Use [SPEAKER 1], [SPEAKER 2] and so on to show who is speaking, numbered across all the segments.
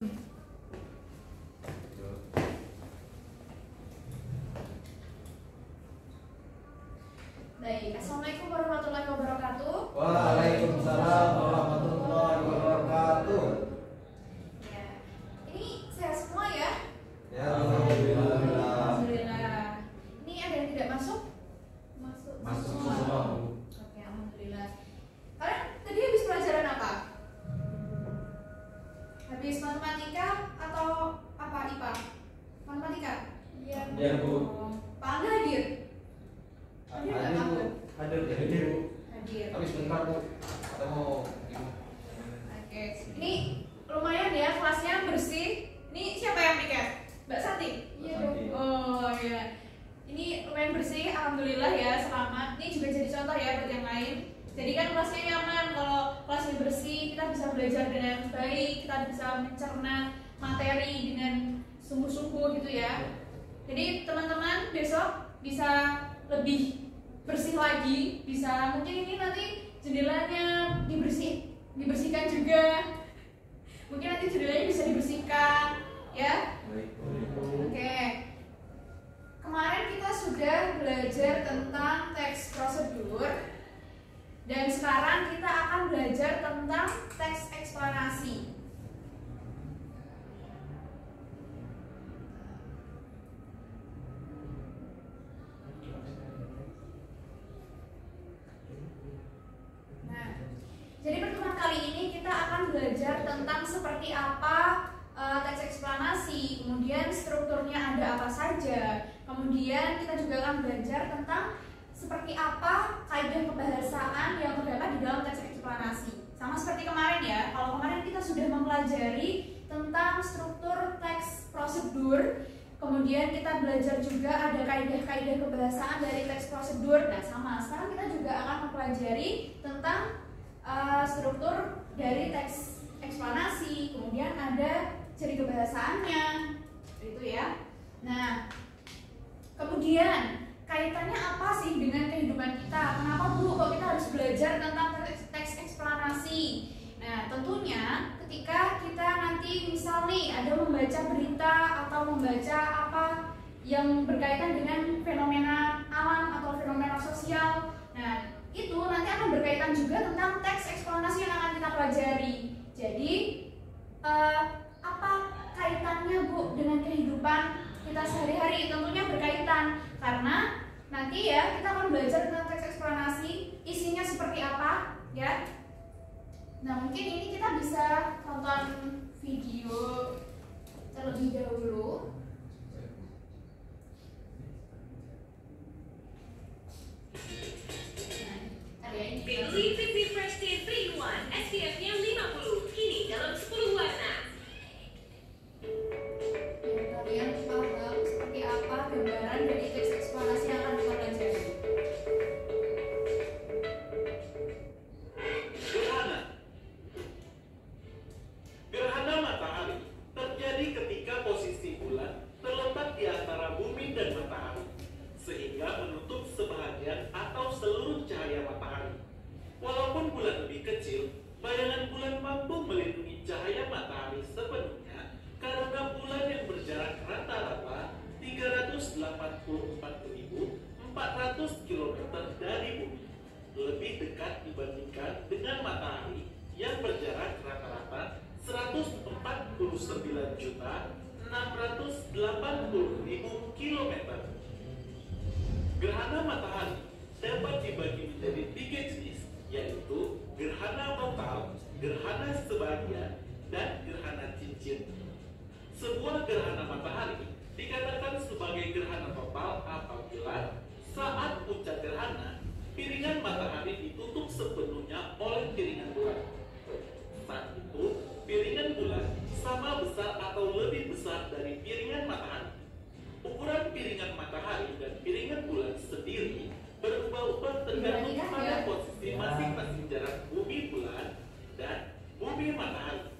[SPEAKER 1] Baik, Assalamualaikum warahmatullahi wabarakatuh.
[SPEAKER 2] Waalaikumsalam warahmatullahi wabarakatuh.
[SPEAKER 1] Ya, ini sehat semua ya?
[SPEAKER 2] Ya, alhamdulillah.
[SPEAKER 1] Alhamdulillah. Ini ada yang tidak masuk?
[SPEAKER 2] Masuk
[SPEAKER 1] semua.
[SPEAKER 2] semua.
[SPEAKER 1] Oke, alhamdulillah. Kalian tadi habis pelajaran apa? Habis matematika atau apa IPA? Matematika? Iya.
[SPEAKER 2] Iya, Bu.
[SPEAKER 1] Pak Angga hadir? Hadir nggak, Pak Angga?
[SPEAKER 2] Hadir.
[SPEAKER 1] Hadir.
[SPEAKER 2] Tapi sebentar, Bu. Kita mau
[SPEAKER 1] Oke, ini lumayan ya kelasnya bersih. Ini siapa yang piket? Mbak Santi?
[SPEAKER 2] Iya dong.
[SPEAKER 1] Oh iya. Ini lumayan bersih, alhamdulillah ya, selamat. Ini juga jadi contoh ya buat yang lain. Jadi kan kelasnya nyaman, kalau kelasnya bersih, kita bisa belajar dengan baik, kita bisa mencerna materi dengan sungguh-sungguh gitu ya. Jadi teman-teman besok bisa lebih bersih lagi, bisa mungkin ini nanti jendelanya dibersihkan juga. Mungkin nanti jendelanya bisa dibersihkan, ya. Oke. Kemarin kita sudah belajar tentang teks prosedur dan sekarang kita akan belajar tentang teks eksplanasi. Jadi pertemuan kali ini kita akan belajar tentang seperti apa teks eksplanasi, kemudian strukturnya ada apa saja, kemudian kita juga akan belajar tentang seperti apa kaidah kebahasaan yang terdapat di dalam teks eksplanasi. Sama seperti kemarin ya, kalau kemarin kita sudah mempelajari tentang struktur teks prosedur, kemudian kita belajar juga ada kaidah-kaidah kebahasaan dari teks prosedur. Nah sama, sekarang kita juga akan mempelajari tentang struktur dari teks eksplanasi, kemudian ada ciri kebahasaannya, itu ya. Nah, kemudian kaitannya apa sih dengan kehidupan kita? Kenapa Bu kok kita harus belajar tentang teks eksplanasi? Nah, tentunya ketika kita nanti misal nih ada membaca berita atau membaca apa yang berkaitan dengan fenomena alam atau fenomena sosial, nah itu nanti akan berkaitan juga tentang teks eksplanasi yang akan kita pelajari. Jadi apa kaitannya Bu dengan kehidupan kita sehari-hari? Tentunya berkaitan, karena nanti ya kita akan belajar tentang teks eksplanasi, isinya seperti apa ya. Nah mungkin ini kita bisa tonton video terlebih dahulu.
[SPEAKER 3] Beli Fitbit Prestige 3-in-1 SPF-nya 50, kini dalam 10 warna.
[SPEAKER 1] Kalian paham seperti apa gambaran dari teks eksplanasi yang akan kita pelajari?
[SPEAKER 4] Gerhana matahari terjadi ketika posisi bulan terletak di antara bumi dan matahari, sehingga menutup sebahagian atau seluruh cahaya matahari. Walaupun bulan lebih kecil, bayangan bulan mampu melindungi cahaya matahari sepenuhnya karena bulan yang berjarak rata-rata 384.400 km dari bumi lebih dekat dibandingkan dengan matahari yang berjarak rata-rata 149.680.000 km. Gerhana matahari dapat dibagi menjadi 3 jenis, yaitu gerhana total, gerhana sebagian, dan gerhana cincin. Sebuah gerhana matahari dikatakan sebagai gerhana total apabila saat puncak gerhana, piringan matahari ditutup sepenuhnya oleh piringan bulan. Saat itu, piringan bulan sama besar atau lebih besar dari piringan matahari. Ukuran piringan matahari dan piringan bulan sendiri berubah-ubah tergantung pada posisi masing-masing jarak bumi bulan dan bumi matahari.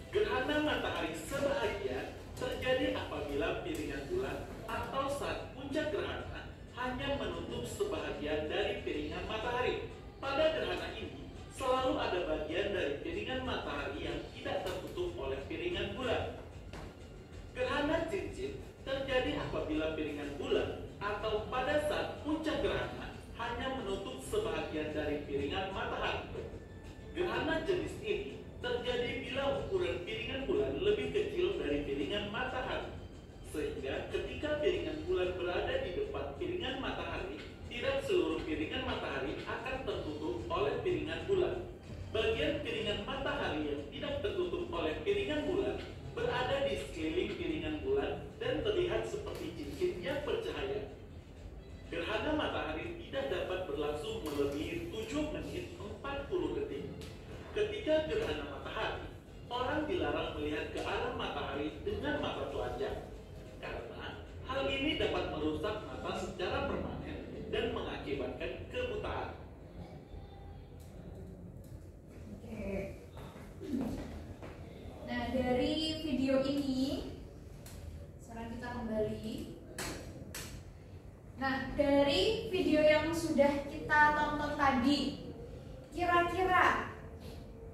[SPEAKER 4] Gerhana matahari sebahagian terjadi apabila piringan bulan atau saat puncak gerhana hanya menutup sebahagian dari piringan matahari. Pada gerhana ini selalu ada bagian dari piringan matahari yang tidak tertutup oleh dapat melihat ke arah matahari dengan mata telanjang, karena hal ini dapat merusak mata secara permanen dan mengakibatkan kebutaan.
[SPEAKER 1] Oke. Nah, dari video ini sekarang kita kembali. Nah, dari video yang sudah kita tonton tadi, kira-kira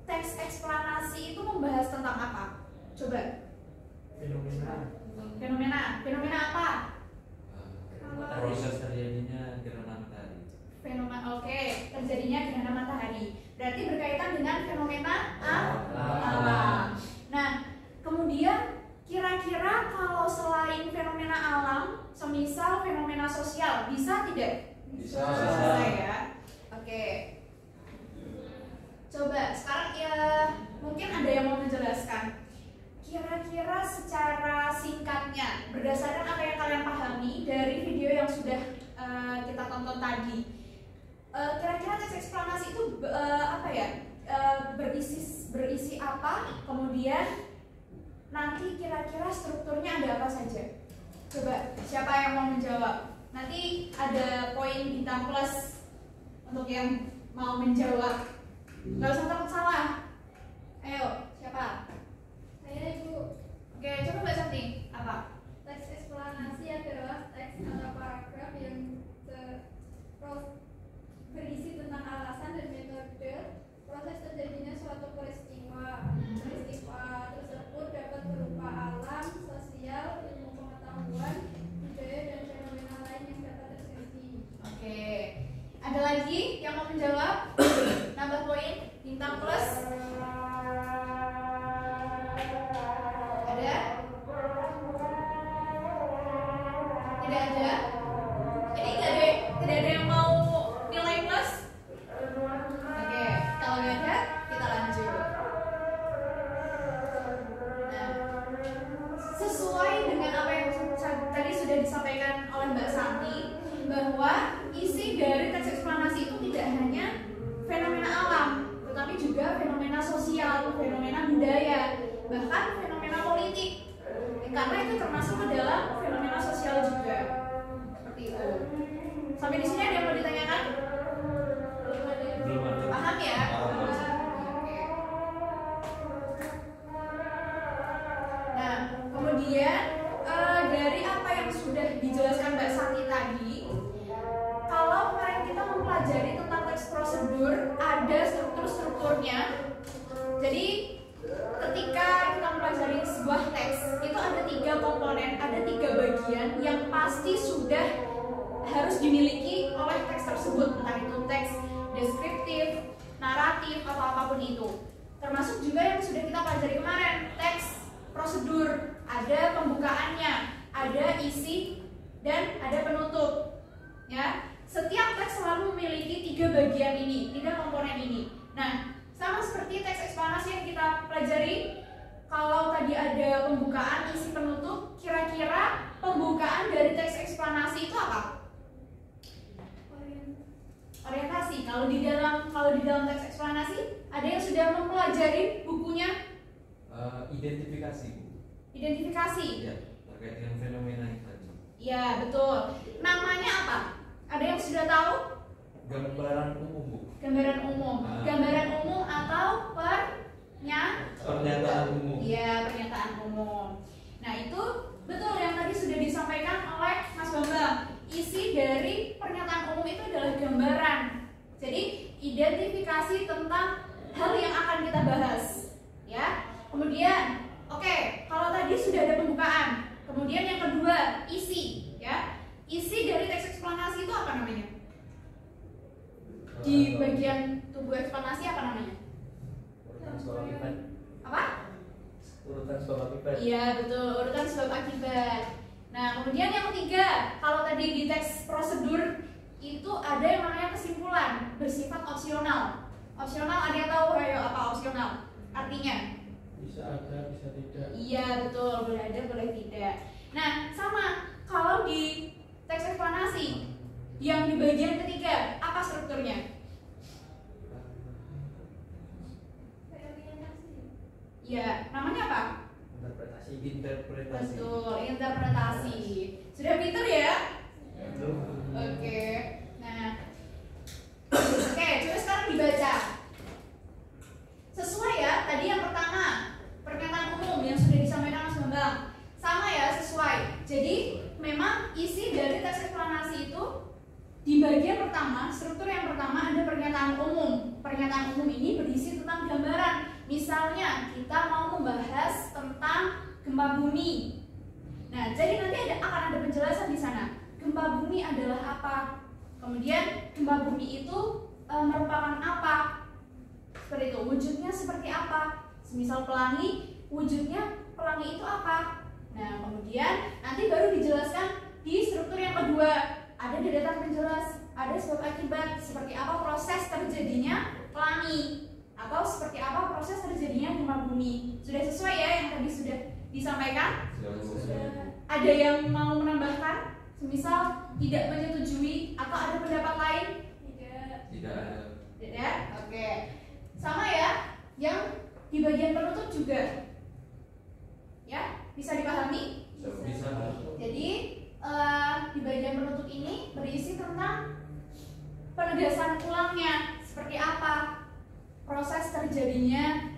[SPEAKER 1] teks eksplanasi itu membahas tentang apa? Coba. Fenomena apa?
[SPEAKER 2] Proses terjadinya gerhana matahari.
[SPEAKER 1] Oke, terjadinya gerhana matahari. Berarti berkaitan dengan fenomena alam. Nah, kemudian kira-kira kalau selain fenomena alam, semisal fenomena sosial, bisa tidak?
[SPEAKER 2] Bisa.
[SPEAKER 1] Ya. Oke. Coba sekarang ya, mungkin ada yang mau menjelaskan. Kira-kira secara singkatnya, berdasarkan apa yang kalian pahami dari video yang sudah kita tonton tadi, kira-kira teks eksplanasi itu apa ya? Berisi apa? Kemudian nanti kira-kira strukturnya ada apa saja? Coba siapa yang mau menjawab? Nanti ada poin bintang plus untuk yang mau menjawab. Nggak usah takut salah. Ayo, siapa?
[SPEAKER 5] Saya Ibu.
[SPEAKER 1] Oke, coba Mbak Santi. Apa?
[SPEAKER 5] Teks eksplanasi adalah teks atau paragraf yang berisi tentang alasan dan metode proses terjadinya suatu peristiwa. Peristiwa tersebut dapat berupa alam, sosial, ilmu pengetahuan, budaya, dan fenomena lain yang dapat terjadi.
[SPEAKER 1] Oke. Ada lagi yang mau menjawab? Nambah poin bintang plus. Ada? Tidak ada? Jadi tidak ada yang mau nilai plus? Oke, kalau nggak ada, kita lanjut. Nah, sesuai dengan apa yang tadi sudah disampaikan oleh Mbak Santi, bahwa isi dari teks eksplanasi itu tidak hanya fenomena alam, tetapi juga fenomena sosial, fenomena budaya, bahkan fenomena politik. Karena itu termasuk ke dalam fenomena sosial juga. Seperti itu. Sampai di sini ada yang mau ditanyakan?
[SPEAKER 2] Belum ada.
[SPEAKER 1] Paham ya?
[SPEAKER 2] Paham.
[SPEAKER 1] Oke. Nah, kemudian dari apa yang sudah dijelaskan Mbak Santi tadi, kalau kemarin kita mempelajari tentang teks prosedur, ada struktur-strukturnya. Jadi ketika kita mempelajari sebuah teks, itu ada 3 komponen, ada 3 bagian yang pasti sudah harus dimiliki oleh teks tersebut, entah itu teks deskriptif, naratif, atau apapun itu. Termasuk juga yang sudah kita pelajari kemarin, teks prosedur, ada pembukaannya, ada isi, dan ada penutup. Ya, setiap teks selalu memiliki 3 bagian ini, 3 komponen ini. Nah, sama seperti teks eksplanasi yang kita pelajari, kalau tadi ada pembukaan, isi, penutup, kira-kira pembukaan dari teks eksplanasi itu apa? Orientasi. Kalau di dalam teks eksplanasi, ada yang sudah mempelajari bukunya?
[SPEAKER 2] Identifikasi.
[SPEAKER 1] Identifikasi.
[SPEAKER 2] Ya, terkait dengan fenomena yang tadi.
[SPEAKER 1] Ya, betul. Namanya apa? Ada yang sudah tahu?
[SPEAKER 2] Gambaran umum, Bu.
[SPEAKER 1] Gambaran umum. Gambaran umum atau
[SPEAKER 2] Pernyataan umum.
[SPEAKER 1] Iya, pernyataan umum. Nah, itu betul yang tadi sudah disampaikan oleh Mas Bambang. Isi dari pernyataan umum itu adalah gambaran. Jadi, identifikasi tentang hal yang akan kita bahas. Ya. Kemudian, oke, kalau tadi sudah ada pembukaan. Kemudian yang kedua, isi, ya. Isi dari teks eksplanasi itu apa namanya? Di bagian tubuh eksplanasi apa namanya?
[SPEAKER 6] Urutan sebab akibat.
[SPEAKER 1] Apa?
[SPEAKER 6] Urutan sebab akibat.
[SPEAKER 1] Iya, betul, urutan sebab akibat. Nah, kemudian yang ketiga, kalau tadi di teks prosedur itu ada yang namanya kesimpulan bersifat opsional. Opsional, ada yang tahu ayo apa opsional? Artinya?
[SPEAKER 6] Bisa ada, bisa tidak.
[SPEAKER 1] Iya, betul, boleh ada, boleh tidak. Nah, sama kalau di teks eksplanasi yang di bagian ketiga, apa strukturnya? Ya, namanya apa?
[SPEAKER 6] Interpretasi.
[SPEAKER 1] Betul, interpretasi. Sudah pinter ya? Oke. Nah, oke, coba sekarang dibaca. Sesuai ya, tadi yang pertama pernyataan umum yang sudah disampaikan Mas Bambang. Sama ya, sesuai. Jadi memang isi dari teks eksplanasi itu di bagian pertama, struktur yang pertama ada pernyataan umum. Pernyataan umum ini berisi tentang gambaran. Misalnya kita mau membahas tentang gempa bumi. Nah, jadi nanti akan ada penjelasan di sana. Gempa bumi adalah apa? Kemudian gempa bumi itu merupakan apa? Seperti itu. Wujudnya seperti apa? Semisal pelangi, wujudnya pelangi itu apa? Nah, kemudian nanti baru dijelaskan di struktur yang kedua. Ada deretan penjelas, ada sebab akibat, seperti apa proses terjadinya pelangi, atau seperti apa proses terjadinya gempa bumi. Sudah sesuai ya yang tadi sudah disampaikan?
[SPEAKER 2] Sudah.
[SPEAKER 1] Ada yang mau menambahkan? Semisal tidak menyetujui atau ada pendapat lain?
[SPEAKER 2] Tidak ada.
[SPEAKER 1] Tidak? Oke. Sama ya, yang di bagian penutup juga. Ya, bisa dipahami?
[SPEAKER 2] Bisa.
[SPEAKER 1] Jadi di bagian penutup ini berisi tentang penegasan ulangnya seperti apa proses terjadinya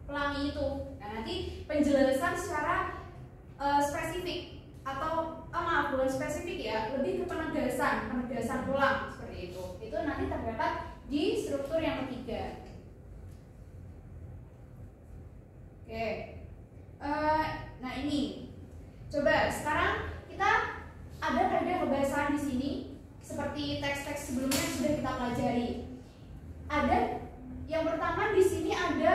[SPEAKER 1] pelangi itu. Nah, nanti penjelasan secara spesifik atau maaf bukan spesifik ya, lebih ke penegasan ulang seperti itu. Itu nanti terdapat di struktur yang ketiga. Oke. Nah ini. Coba sekarang kita ada kaidah kebiasaan di sini seperti teks-teks sebelumnya yang sudah kita pelajari. Ada yang pertama di sini ada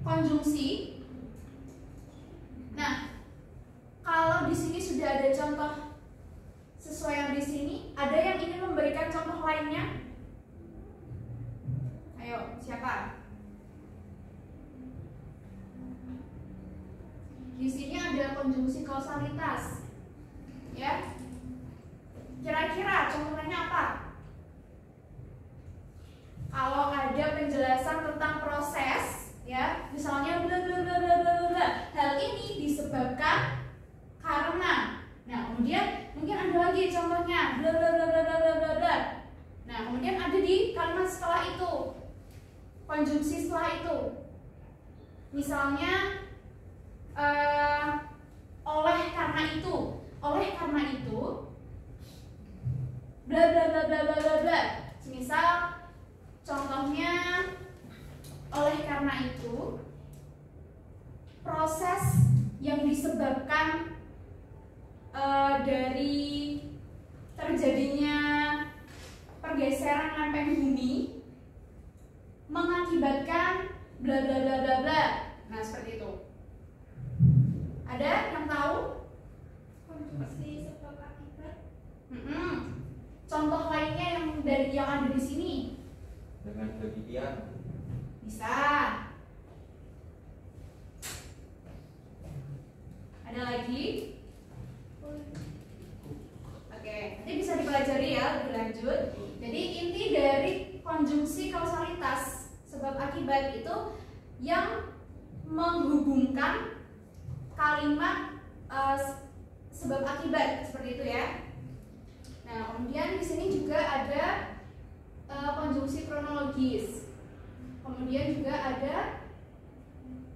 [SPEAKER 1] konjungsi. Nah, kalau di sini sudah ada contoh sesuai yang di sini, ada yang ingin memberikan contoh lainnya? Ayo, siapa? Di sini ada konjungsi kausalitas, ya. Kira-kira contohnya apa? Kalau ada penjelasan tentang proses, ya, misalnya bla bla bla bla bla bla, hal ini disebabkan karena. Nah, kemudian mungkin ada lagi contohnya bla bla bla bla bla bla bla bla. Nah, kemudian ada di kalimat setelah itu, konjungsi setelah itu, misalnya oleh karena itu bla bla bla bla bla bla bla. Misal contohnya oleh karena itu proses yang disebabkan dari terjadinya pergeseran lempeng bumi mengakibatkan bla bla bla bla bla. Nah, seperti itu. Ada yang tahu?
[SPEAKER 5] Konjungsi sebab akibat.
[SPEAKER 1] Contoh lainnya yang ada di sini
[SPEAKER 2] Dengan demikian
[SPEAKER 1] bisa. Ada lagi? Oke, nanti bisa dipelajari ya lebih lanjut. Jadi inti dari konjungsi kausalitas sebab akibat itu yang menghubungkan kalimat sebab akibat seperti itu ya. Nah, kemudian di sini juga ada konjungsi kronologis. Kemudian juga ada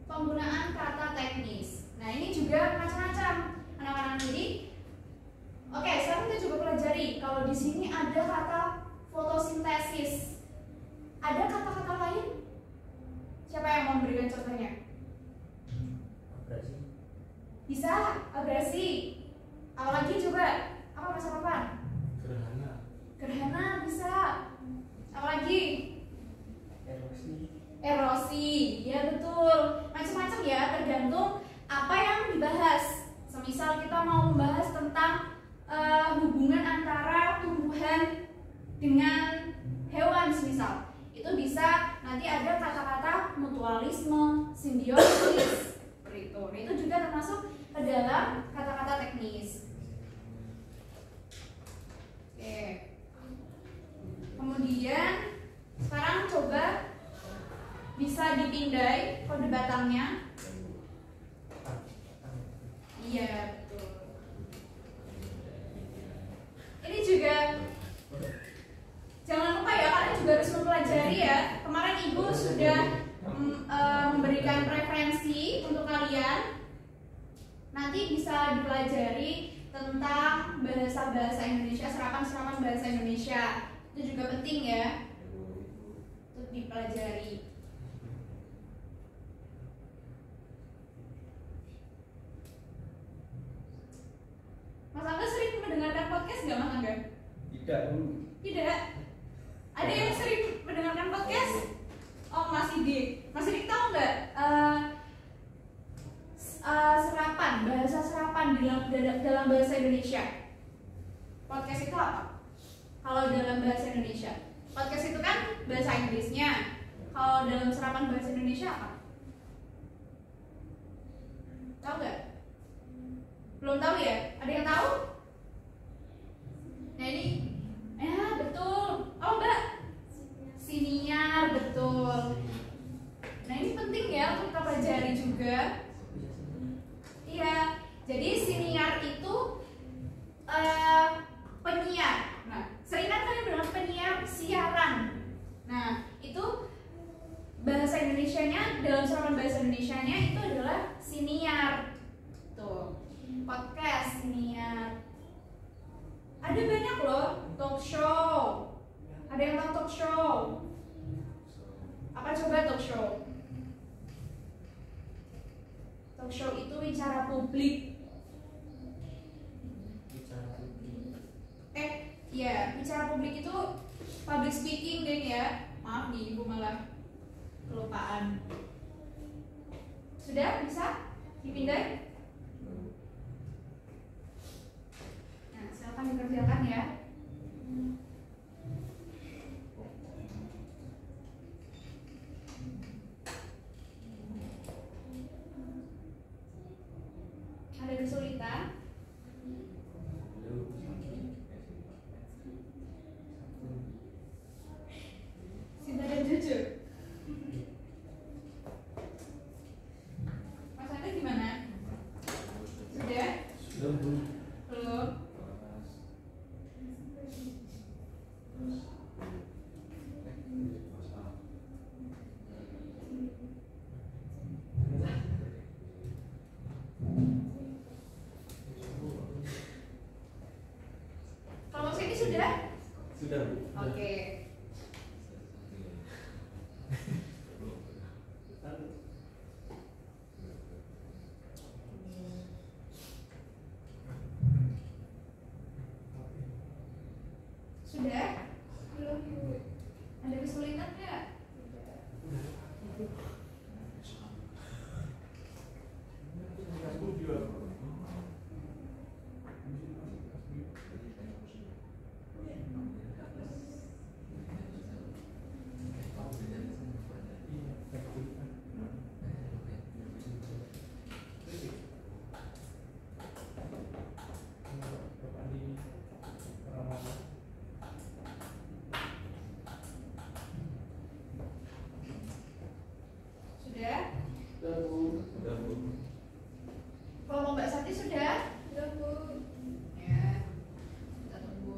[SPEAKER 1] penggunaan kata teknis. Nah, ini juga macam-macam anak-anak. Jadi, oke, sekarang kita coba pelajari. Kalau di sini ada kata fotosintesis, ada kata-kata lain? Siapa yang mau memberikan contohnya?
[SPEAKER 6] Abrasi.
[SPEAKER 1] Bisa, abrasi. Apalagi coba, apa Mas Arfan?
[SPEAKER 6] Gerhana.
[SPEAKER 1] Gerhana bisa. Apalagi? Erosi. Ya betul. Macam-macam ya, tergantung apa yang dibahas. Semisal kita mau membahas tentang hubungan antara tumbuhan dengan hewan, semisal itu bisa nanti ada kata-kata mutualisme, simbiosis, seperti itu. Nah, itu juga termasuk ke dalam kata-kata teknis. Oke. Kemudian sekarang coba bisa dipindai kode batangnya. Iya, betul. Ini juga jangan lupa ya, kalian juga harus mempelajari ya. Kemarin Ibu sudah memberikan referensi untuk kalian. Nanti bisa dipelajari tentang bahasa-bahasa Indonesia, serapan-serapan bahasa Indonesia. Itu juga penting ya untuk dipelajari. Mas Angga sering mendengarkan podcast nggak, Mas Angga?
[SPEAKER 6] Tidak dulu.
[SPEAKER 1] Tidak. Ada yang sering mendengarkan podcast? Oh, Mas Sidik. Mas Sidik tahu nggak serapan, bahasa serapan dalam bahasa Indonesia? Podcast itu apa? Kalau dalam bahasa Indonesia, podcast itu kan bahasa Inggrisnya. Kalau dalam serapan bahasa Indonesia apa? Tahu nggak? Belum tahu ya? Ada yang tahu? Nah ini, ya betul. Oh Mbak, siniar, betul. Nah ini penting ya untuk kita pelajari juga. Iya, jadi siniar itu penyiar. Nah, sering kan kalian bilang penyiar siaran. Nah, itu bahasa Indonesianya, dalam serapan bahasa Indonesianya itu adalah siniar. Tuh, podcast siniar. Ada banyak loh, talk show. Ada yang tahu talk show? Apa coba talk show? Talk show itu bicara publik. Iya, bicara publik itu public speaking deh ya. Maaf nih, Ibu malah kelupaan. Sudah bisa dipindai? Nah, silakan dikerjakan ya. Ada kesulitan? Cinta dan jujur. Mas Anda gimana? Sudah? Belum. Kalau Mas ini sudah?
[SPEAKER 6] Sudah, Bu.
[SPEAKER 1] Oke. Sudah?
[SPEAKER 5] Belum, Bu.
[SPEAKER 1] Ada kesulitan nggak? Sudah?
[SPEAKER 2] Udah, Bu.
[SPEAKER 1] Kalau Mbak Sati sudah?
[SPEAKER 5] Belum, Bu.
[SPEAKER 1] Ya, kita tunggu.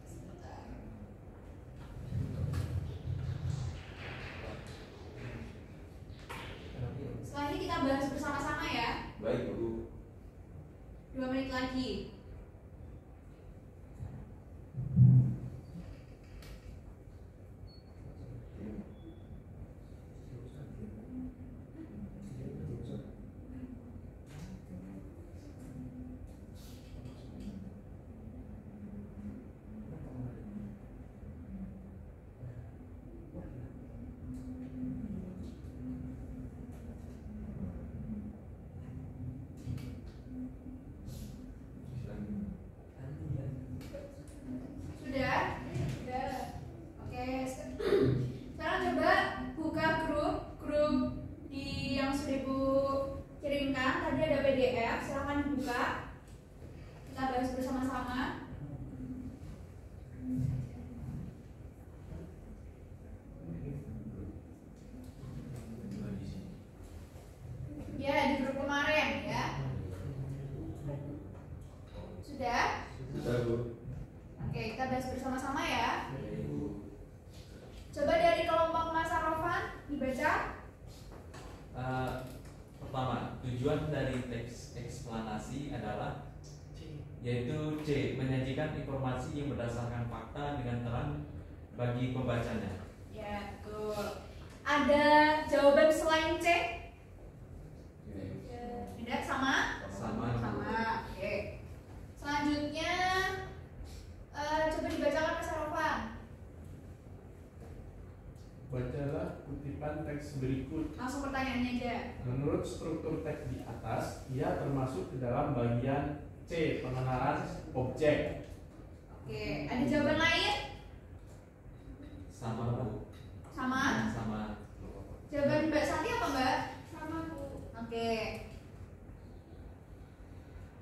[SPEAKER 1] Sebentar. Setelah ini kita bahas bersama-sama ya.
[SPEAKER 2] Baik, Bu.
[SPEAKER 1] 2 menit lagi.
[SPEAKER 7] tujuan dari teks eksplanasi adalah yaitu C. Menyajikan informasi yang berdasarkan fakta dengan terang bagi pembacanya.
[SPEAKER 1] Ya, betul. Ada jawaban selain C? Tidak, sama?
[SPEAKER 7] Sama.
[SPEAKER 1] Oke. Selanjutnya coba dibacakan Mas Arafan.
[SPEAKER 8] Bacalah kutipan teks berikut.
[SPEAKER 1] Langsung pertanyaannya aja.
[SPEAKER 8] Menurut struktur teks di atas, ia termasuk ke dalam bagian C, pengenalan objek.
[SPEAKER 1] Oke, ada jawaban lain?
[SPEAKER 7] Sama Bu.
[SPEAKER 1] Sama?
[SPEAKER 7] Sama.
[SPEAKER 1] Jawaban Mbak Santi apa Mbak?
[SPEAKER 5] Sama Bu.
[SPEAKER 1] Oke.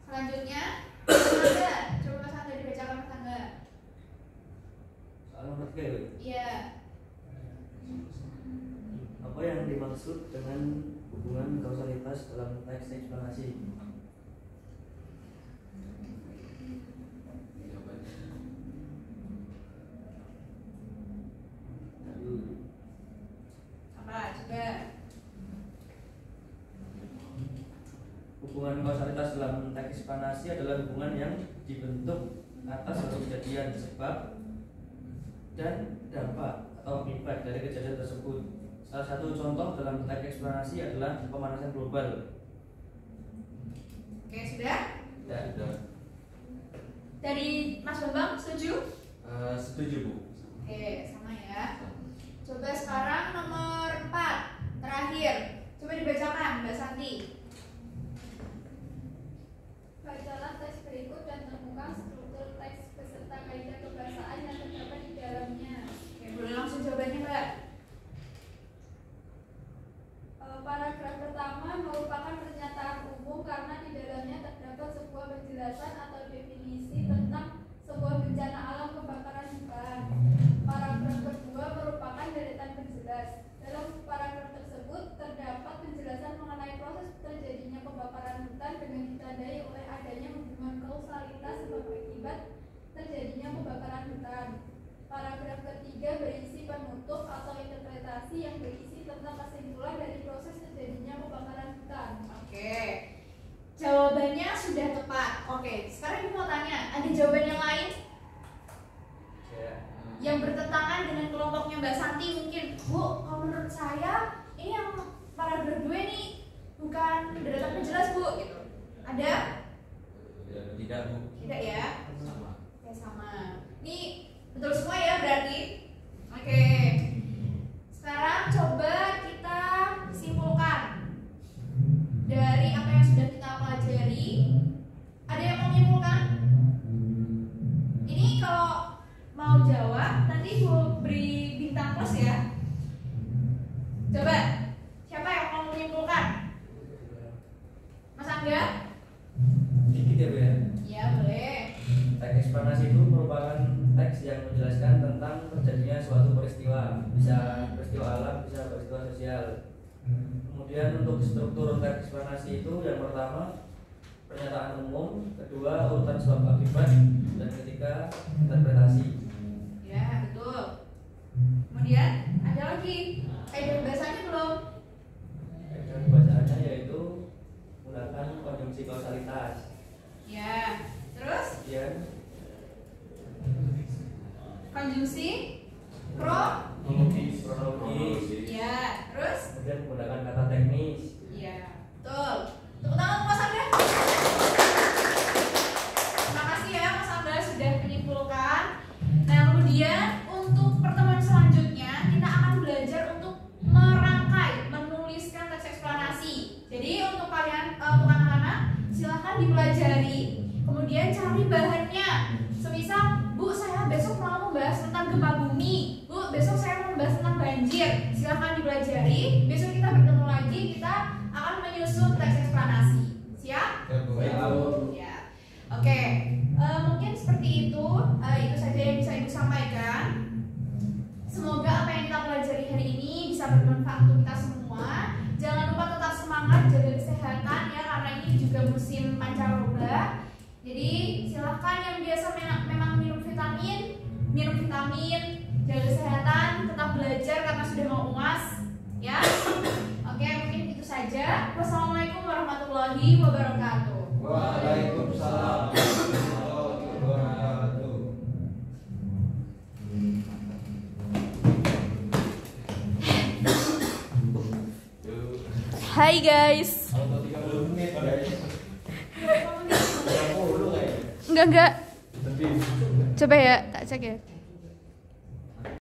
[SPEAKER 1] Selanjutnya, Mas Angga. Coba Mas Angga dibacakan Mas Angga.
[SPEAKER 9] Soal nomor 3.
[SPEAKER 1] Iya.
[SPEAKER 9] Apa yang dimaksud dengan hubungan kausalitas dalam teks eksplanasi?
[SPEAKER 1] Apa? Coba.
[SPEAKER 9] Hubungan kausalitas dalam teks eksplanasi adalah hubungan yang dibentuk atas suatu kejadian, sebab dan dampak atau akibat dari kejadian tersebut. Salah satu contoh dalam teks eksplanasi adalah pemanasan global.
[SPEAKER 1] Oke, sudah?
[SPEAKER 9] Ya,
[SPEAKER 1] Dari Mas Bambang setuju?
[SPEAKER 7] Setuju Bu.
[SPEAKER 1] Oke, sama ya. Coba sekarang nomor 4 terakhir. Coba dibacakan Mbak Santi.
[SPEAKER 5] Bacalah teks berikut dan temukan struktur teks beserta kaidah kebahasaan yang terdapat di dalamnya.
[SPEAKER 1] Oke, boleh langsung jawabannya Mbak.
[SPEAKER 5] Paragraf pertama merupakan pernyataan umum karena di dalamnya terdapat sebuah penjelasan atau definisi tentang sebuah bencana alam kebakaran hutan. Paragraf kedua merupakan deretan penjelas. Dalam paragraf tersebut terdapat penjelasan mengenai proses terjadinya pembakaran hutan dengan ditandai oleh adanya hubungan kausalitas sebab akibat terjadinya pembakaran hutan. Paragraf ketiga berisi penutup atau interpretasi yang berisi tentang kesimpulan dari proses terjadinya pembakaran hutan.
[SPEAKER 1] Oke. Jawabannya sudah tepat. Oke, sekarang ibu mau tanya, ada jawaban yang lain yang bertentangan dengan kelompoknya Mbak Santi mungkin? Bu, kalau menurut saya ini yang paragraf 2 nih bukan deretan penjelas Bu, gitu. Ada?
[SPEAKER 7] Tidak Bu.
[SPEAKER 1] Tidak ya?
[SPEAKER 7] Sama.
[SPEAKER 1] Oke, sama. Ini betul semua ya berarti? Oke. Sekarang coba kita simpulkan dari apa yang sudah kita pelajari. Ada yang mau menyimpulkan? Ini kalau mau jawab nanti Bu beri bintang plus ya. Coba, siapa yang mau menyimpulkan? Mas Angga?
[SPEAKER 9] Dikit ya Bu ya.
[SPEAKER 1] Ya boleh.
[SPEAKER 9] Teks eksplanasi itu merupakan teks yang menjelaskan tentang terjadinya suatu peristiwa, bisa peristiwa alam, bisa peristiwa sosial. Kemudian untuk struktur teks eksplanasi itu yang pertama pernyataan umum, kedua urutan sebab akibat, dan ketiga interpretasi.
[SPEAKER 1] Ya betul. Kemudian ada lagi kaidah bahasanya belum?
[SPEAKER 9] Dan bacaannya yaitu menggunakan konjungsi kausalitas.
[SPEAKER 1] Ya. Terus
[SPEAKER 9] Kemudian
[SPEAKER 1] konjungsi
[SPEAKER 9] kronologis.
[SPEAKER 1] Ya. Terus
[SPEAKER 9] Kemudian menggunakan kata teknis.
[SPEAKER 1] ya betul. Tepuk tangan untuk Mas Angga. Terima kasih ya Mas Angga sudah menyimpulkan. Nah kemudian untuk pertemuan selanjutnya kita akan belajar untuk merangkai, menuliskan teks eksplanasi. Jadi untuk kalian untuk anak-anak silahkan dipelajari, kemudian cari bahannya. Semisal Bu saya besok mau membahas tentang gempa bumi, Bu besok saya mau membahas tentang banjir. Silahkan dipelajari. Besok kita bertemu lagi, kita akan menyusun teks eksplanasi. Siap? Ya. Oke. Mungkin seperti itu. Itu saja yang bisa Ibu sampaikan. Semoga apa yang kita pelajari hari ini bisa bermanfaat untuk kita semua. Jangan lupa tetap semangat, jaga kesehatan ya, karena ini juga musim pancaroba. Jadi silahkan yang biasa memang minum vitamin, jaga kesehatan, tetap belajar karena sudah mau UAS ya. Oke, mungkin itu saja. Wassalamualaikum warahmatullahi wabarakatuh. warahmatullahi wabarakatuh.
[SPEAKER 7] Waalaikumsalam warahmatullahi wabarakatuh.
[SPEAKER 1] Hai guys.
[SPEAKER 6] Auto 30 menit guys.
[SPEAKER 1] Enggak.
[SPEAKER 6] Tapi
[SPEAKER 1] Coba ya, tak cek ya.